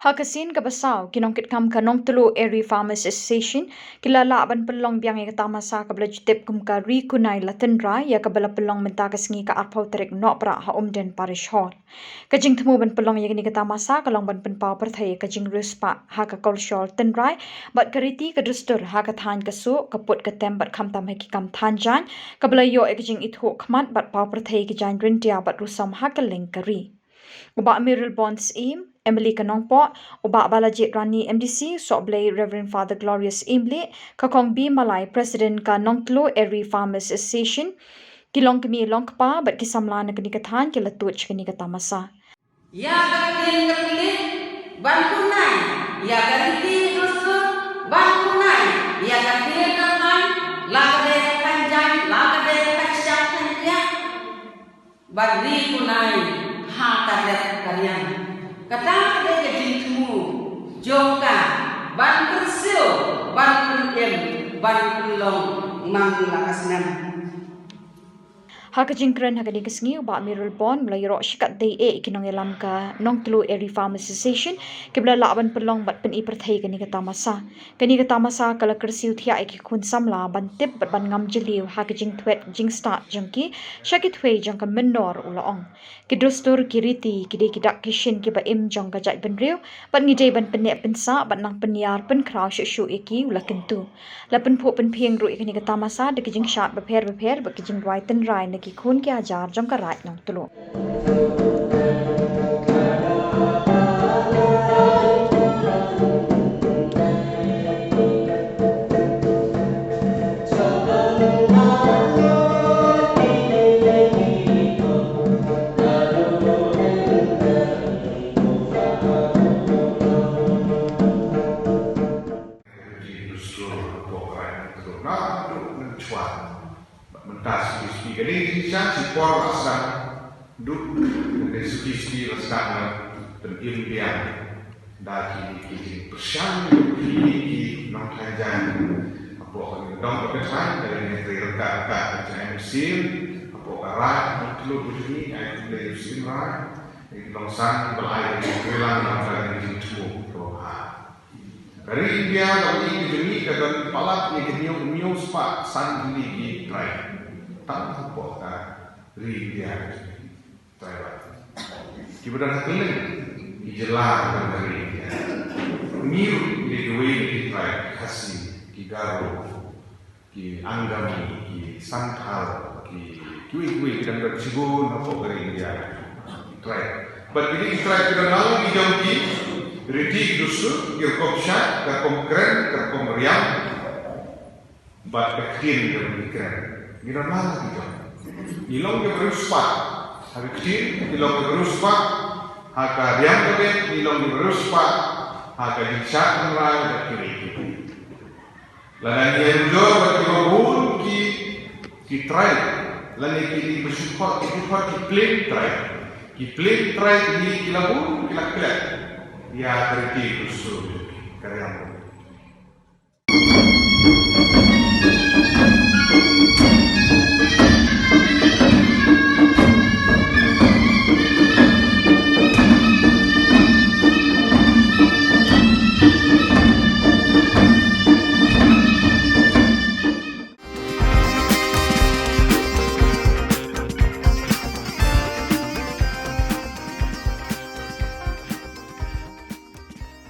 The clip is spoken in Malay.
Sien Ba-saw nongkitkam ka Nongtluh Eri Farmers Association kilala ban pynlong biang ka Tamasa ka blajtip kum ka Kunai la Tynrai ya ka bala pynlong mynta ka sngi ka arpau tarik Nohprah ha Umden Parish Hall. Kajing temu ban pynlong ya ka Tamasa ka long ban pynpau perthai kajing ruspa ha ka kolshol Tynrai bat kariti ka drustur ha ka than ka su ka put ka tem bat kham tam ki kam thanjan ka bala yo kajing ithu khmat bat pau perthai ki jan rintia bat rusam ha ka ling kari. Uba Mirror Bonds Emily ka Nohprah, uba Balajit Rani MDC, Soblay Reverend Father Glorious Imble, kakong B Malay President ka Nongtluh Eri Farmers Association, kilong kami longkpa bat kisamla na kanikathan kila Tuid kanika Tamasa. Ya kapilin ban kunai, ya kariti rusur ban kunai, ya kapilin kan lagade kanjang lagade kacsyak kanjak ban ri kunai ha kadet kalian kata kade kejingmu jongka ban kersil ban kunem ban pynlong mangla kasnam Hakajingkren hakadi kesngi uba Mirror Bond mulai ro shikat day kinong elam ka Nongtluh Eri Farmers Association kibla laban pynlong bat pen iperthai kani ka Tamasa kala kersiu thia ki khun samla ban tip bat ban ngam jeliu hakajing thwet jing start jangki shakit thwe jang ka menor ulaong kidrustur kiriti kide kidak kishin ki ba im jang ka jai ban riu bat ngidei ban penne pensa bat nang penyar pen kraw shu eki ula kentu la pen pho pen phieng ru kani ka Tamasa de kijing shat ba pher ba kijing rai Tynrai na ki khun ke ajar jong ka rai Nongtluh. Mentas kisi kali siapa si por rasa duk dari kisi rasa penting dia dari kisi persian kisi nongkitkam apa orang dong berkesan dari negeri rekat macam musim apa orang Nongtluh begini ayat dari musim rai di bangsa berlain di kelang antara di tujuh roha dari dia kami begini dengan palat yang new spa san di try tak apa dia try kibaran hakiling ijelah dari dia new di dua di try khasi kigaro ki anggami ki santhal ki tuid dan bersigun apa dari dia try but ini try kita lalu di jampi ready dusu kirkopsha kerkomkren kerkomriam but kecil dan keren Gila mana gitu? Ilong ke beruspak, hari kecil ilong ke beruspak, haka diam kebe ilong ke beruspak, haka dicat merai dan kiri. Lalu dia jujur berkibun ki try, lalu kiri bersyukur ki play try di kilabun kilak. Ya kerja usul karyam.